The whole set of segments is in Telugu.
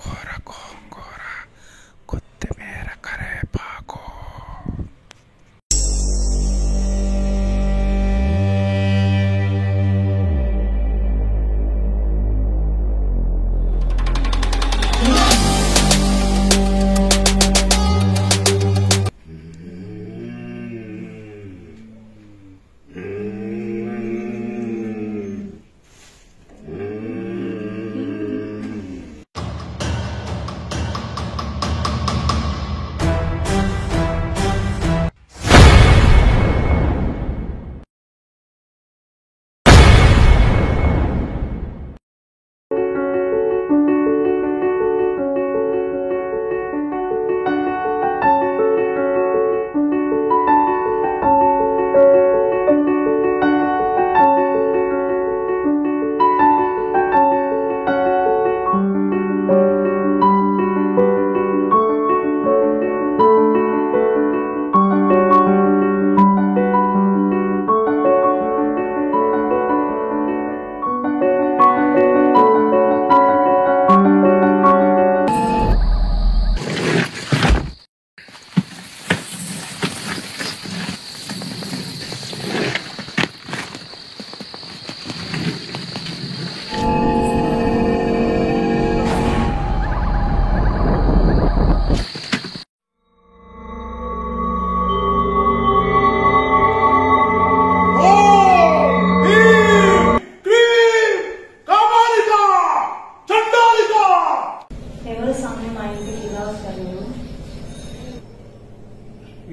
కూర గోంగూర కొత్తిమీర కరేపాకు.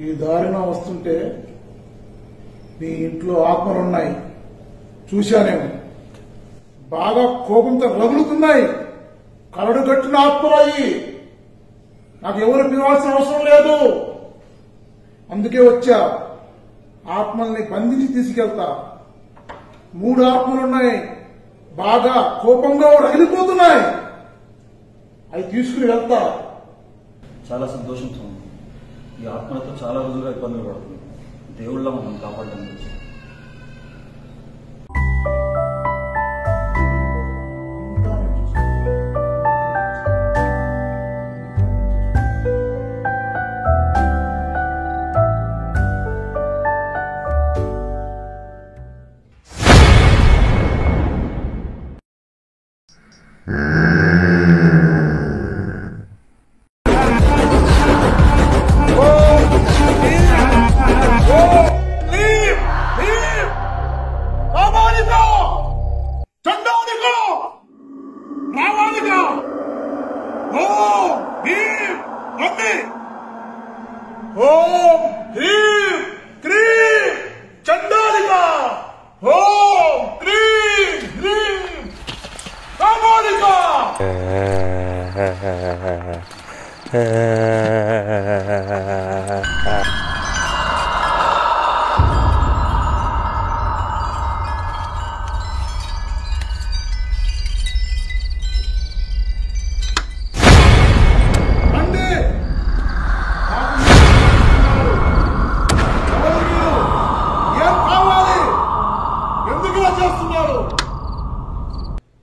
ఈ దారిన వస్తుంటే నీ ఇంట్లో ఆత్మలున్నాయి చూశానేమో. బాగా కోపంతో రగులుతున్నాయి. కరడు కట్టిన ఆత్మలయ్యి. నాకు ఎవరు పిలవాల్సిన అవసరం లేదు. అందుకే వచ్చా. ఆత్మల్ని బంధించి తీసుకెళ్తా. 3 ఆత్మలున్నాయి. బాగా కోపంగా రగిలిపోతున్నాయి. అవి తీసుకుని వెళ్తా. చాలా సంతోషంతో ఉంది. ఈ ఆత్మలతో చాలా రోజులుగా ఇబ్బందులు పడుతుంది. దేవుళ్ళ మమ్మల్ని కాపాడడానికి వచ్చి ఓం హ్రీం క్రీం చండాలిక. ఓం క్రీం హ్రీం కామాలిక.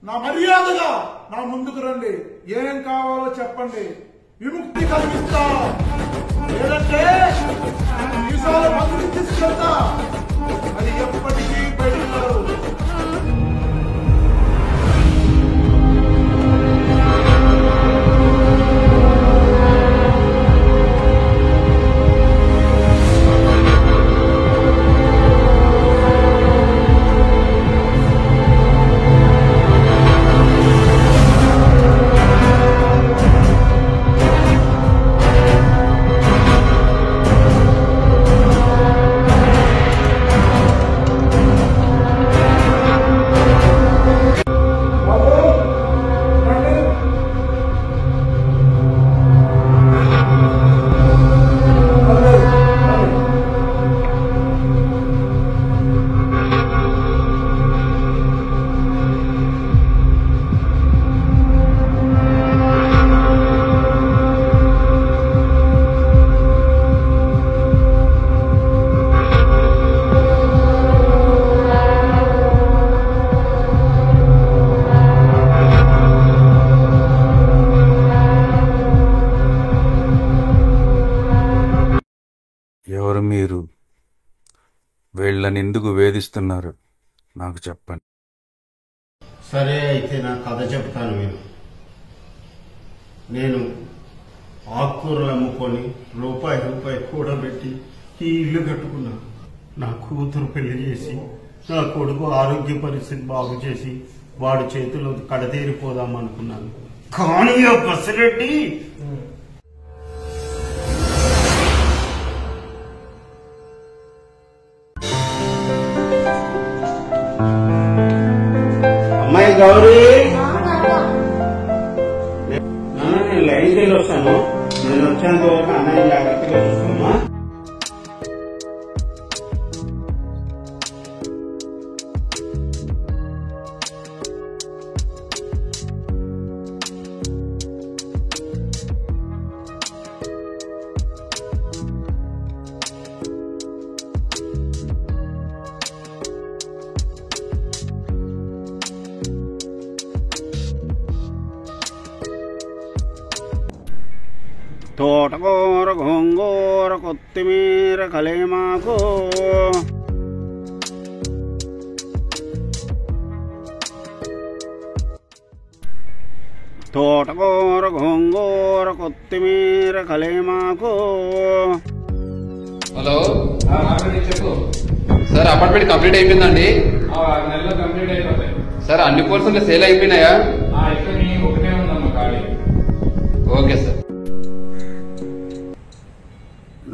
నా మర్యాదగా నా ముందుకు రండి. ఏం కావాలో చెప్పండి. విముక్తి కలిగిస్తా. లేదంటే ఎవరు మీరు? వీళ్ళని ఎందుకు వేధిస్తున్నారు నాకు చెప్పండి. సరే అయితే నా కథ చెప్తాను విను. నేను ఆకుకూరలు అమ్ముకొని రూపాయి కూడబెట్టి ఈ ఇల్లు కట్టుకున్నా. నా కూతురు పెళ్లి చేసి నా కొడుకు ఆరోగ్య పరిస్థితి బాగు చేసి వాడి చేతిలో కడతేరిపోదాం అనుకున్నాను. కానీ ఆ బసిరెడ్డి అమ్మాయి గౌరీ, నేను లైన్కి వెళ్ళి వస్తాను. నేను వచ్చేంత వరకు అన్నయ్య జాగ్రత్తగా చూసుకోమా. తోటకూర, గోంగూర, కొత్తిమీర, కలేమాకు, తోటకూర, గోంగూర, కొత్తిమీర, కలేమాకు. హలో చెప్పు సార్. అపార్ట్మెంట్ కంప్లీట్ అయిపోయిందండి. నెలలో కంప్లీట్ అయిపోతాయి సార్ అన్ని పోర్షన్లు సేల్ అయిపోయినాయా? ఒకటే ఉందమ్మా ఖాళీ. Okay sir.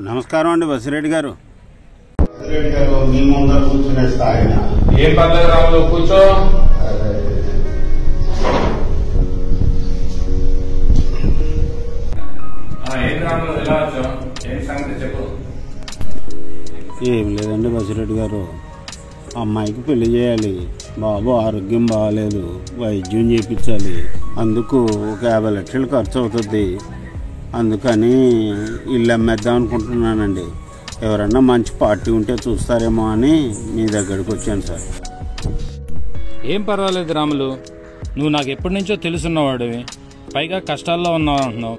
నమస్కారం అండి బసిరెడ్డి గారు. బసిరెడ్డి గారు మీ ముందర కూర్చునే స్థాయి. ఏం పర్లేదు రాములు, కూర్చో. ఏంటి రాములు, ఎలా వచ్చావు? ఏంటి సంగతి చెప్పు. ఏం లేదండి బసిరెడ్డి గారు, అమ్మాయికి పెళ్లి చేయాలి. బాబు ఆరోగ్యం బాగాలేదు, వైద్యం చేయించాలి. అందుకు ఒక 50 లక్షలు ఖర్చు అవుతుంది. అందుకని ఇల్లు అమ్మేద్దాం అనుకుంటున్నానండి. ఎవరన్నా మంచి పార్టీ ఉంటే చూస్తారేమో అని మీ దగ్గరికి వచ్చాను సార్. ఏం పర్వాలేదు రాములు, నువ్వు నాకు ఎప్పటి నుంచో తెలుసున్నవాడివి. పైగా కష్టాల్లో ఉన్నావు అంటున్నావు.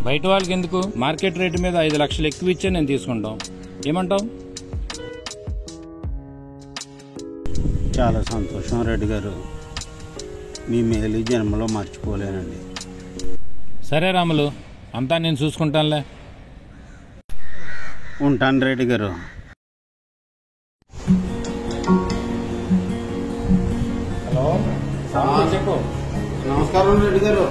బయట వాళ్ళకి ఎందుకు, మార్కెట్ రేటు మీద 5 లక్షలు ఎక్కువ ఇచ్చే నేను తీసుకుంటాం. ఏమంటావు? చాలా సంతోషం రెడ్డి గారు, మీ మేలు జన్మలో మర్చిపోలేనండి. సరే రాములు, అంతా నేను చూసుకుంటానులే. ఉంటాను రెడ్డి గారు. హలో చెప్పు. నమస్కారం రెడ్డి గారు.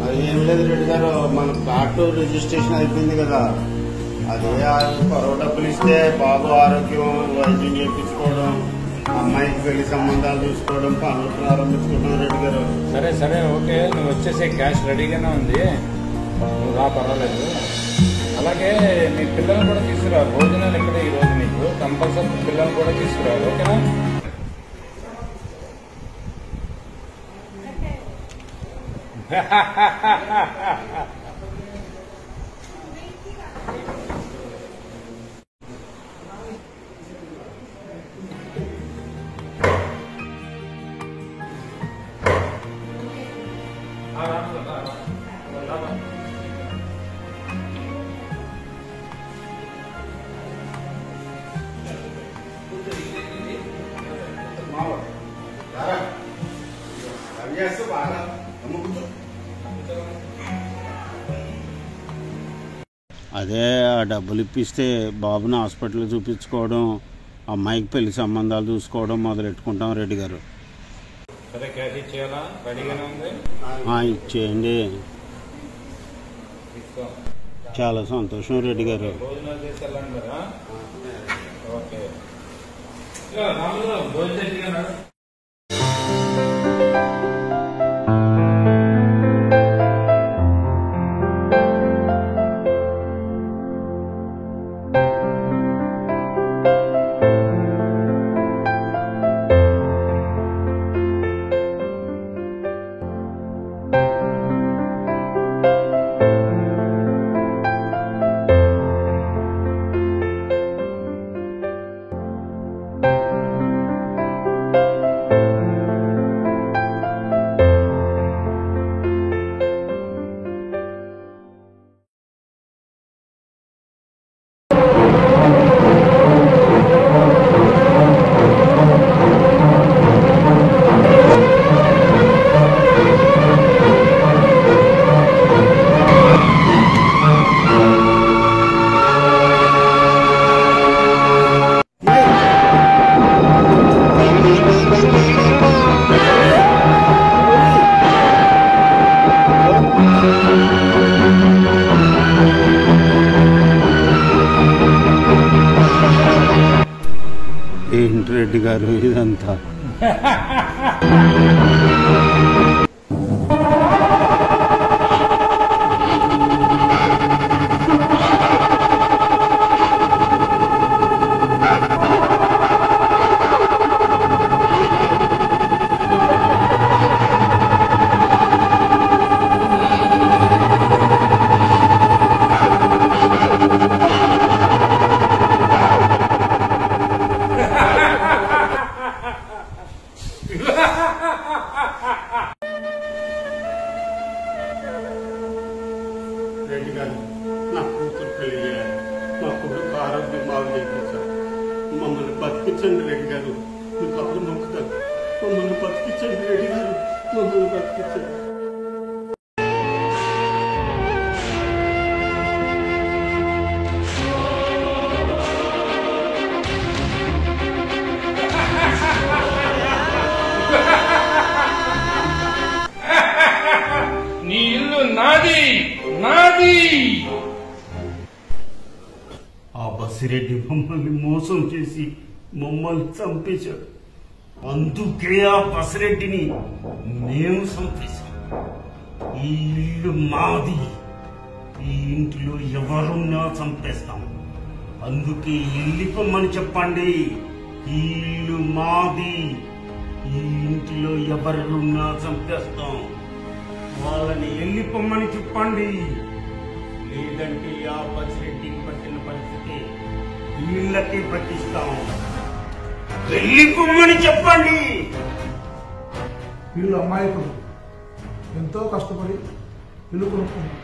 అది ఏం లేదు రెడ్డి గారు, మన ప్లాట్ రిజిస్ట్రేషన్ అయిపోయింది కదా. అదే కరోనా డబ్బులు ఇస్తే బాబు ఆరోగ్యం, వైద్యం చేయించుకోవడం, అమ్మాయికి పెళ్లి సంబంధాలు చూసుకోవడం, పనులు ప్రారంభించుకోవడం రెడ్డి గారు. సరే సరే ఓకే, నువ్వు వచ్చేసే క్యాష్ రెడీగానే ఉంది, నువ్వు రా, పర్వాలేదు. అలాగే మీ పిల్లల్ని కూడా తీసుకురా. భోజనాలు ఇక్కడ ఈ రోజు నీకు కంపల్సరీ పిల్లల్ని కూడా తీసుకురా, ఓకేనా? అదే ఆ డబ్బులు ఇప్పిస్తే బాబుని హాస్పిటల్ చూపించుకోవడం, అమ్మాయికి పెళ్లి సంబంధాలు చూసుకోవడం మొదలెట్టుకుంటాం రెడ్డి గారు. సరే క్యాష్ ఇచ్చేయాలా? రెడీగానే ఉంది, ఇచ్చేయండి. చాలా సంతోషం రెడ్డి గారు. భోజనాలు చేసి వెళ్ళండి కదా. ఓకే భోజనం. ఏమిటి రెడ్డి గారు ఇదంతా? రెడ్డి గారు, నా కూతురు పెళ్లి చేయాలి. మా కొడుకు ఆరోగ్యం బాగు చేయించారు. మమ్మల్ని బతికించండి రెడ్డి గారు. మీకు అప్పుడు మొక్కుతాను. మమ్మల్ని బతికించండి రెడ్డి గారు, మమ్మల్ని బతికించండి. నీ ఇల్లు నాది నాది. ఆ బసిరెడ్డి మమ్మల్ని మోసం చేసి మమ్మల్ని చంపేశాడు. అందుకే ఆ బసిరెడ్డిని మేము చంపేశాం. ఈ ఇల్లు మాది. ఈ ఇంటిలో ఎవరున్నా చంపేస్తాం. అందుకే వెళ్ళిపోమని చెప్పండి. ఈ ఇల్లు మాది. ఈ ఇంటిలో ఎవరున్నా చంపేస్తాం. వాళ్ళని వెళ్ళిపోమని చెప్పండి. లేదంటే ఆ బసిరెడ్డికి పట్టిన పరిస్థితి వీళ్ళకే పట్టిస్తాం. వెళ్ళిపోమని చెప్పండి. వీళ్ళు అమాయకులు ఎంతో కష్టపడి ఇల్లు కొనుక్కున్నారు.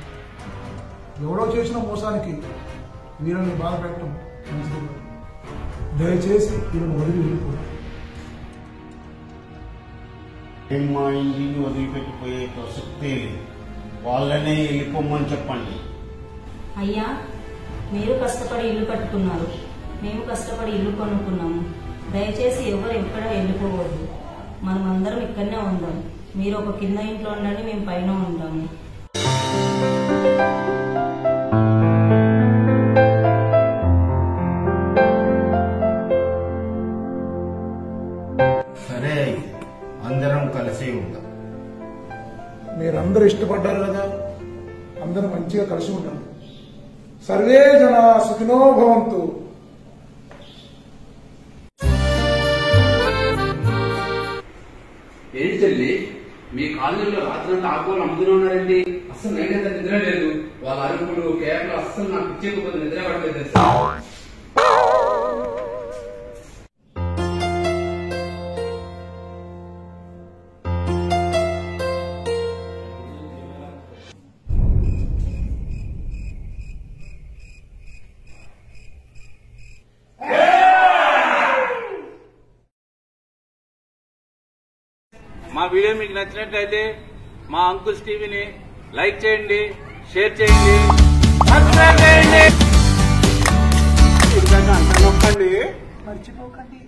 ఎవరో చేసిన మోసానికి వీళ్ళని బాధ పెట్టడం మంచిది కాదు. దయచేసి వీళ్ళని వదిలి వెళ్ళిపోయి మా ఇంటిని వదిలిపెట్టిపోయే ప్రసక్తే లేదు. వాళ్ళనే వెళ్ళిపోమని చెప్పండి. అయ్యా, మీరు కష్టపడి ఇల్లు కట్టుకున్నారు, మేము కష్టపడి ఇల్లు కొనుక్కున్నాము. దయచేసి ఎవరు ఎక్కడ వెళ్ళిపోవద్దు. మనం అందరం ఇక్కడనే ఉందాం. మీరు ఒక కింద ఇంట్లో ఉండండి, మేము పైన ఉంటాము. సరే, అందరం కలిసి ఉంటాం. మీరందరూ ఇష్టపడ్డారు కదా, అందరూ మంచిగా కలిసి ఉండండి. సర్వే జన సుఖినో భవంతు. ఏంటి చెల్లి, మీ కాలనీలో రాత్రంతా ఆకులు అమ్ముతూనే ఉన్నారండి. అసలు నేనైతే నిద్ర లేదు. వాళ్ళ అరుపులు కేకలు అస్సలు నాకు ఇచ్చేకపోతే నిద్ర పడలేదు తెలుసా. మా వీడియో మీకు నచ్చినట్లయితే మా అంకుల్స్ టీవీని లైక్ చేయండి, షేర్ చేయండి, సబ్స్క్రైబ్ చేయండి. మర్చిపోకండి.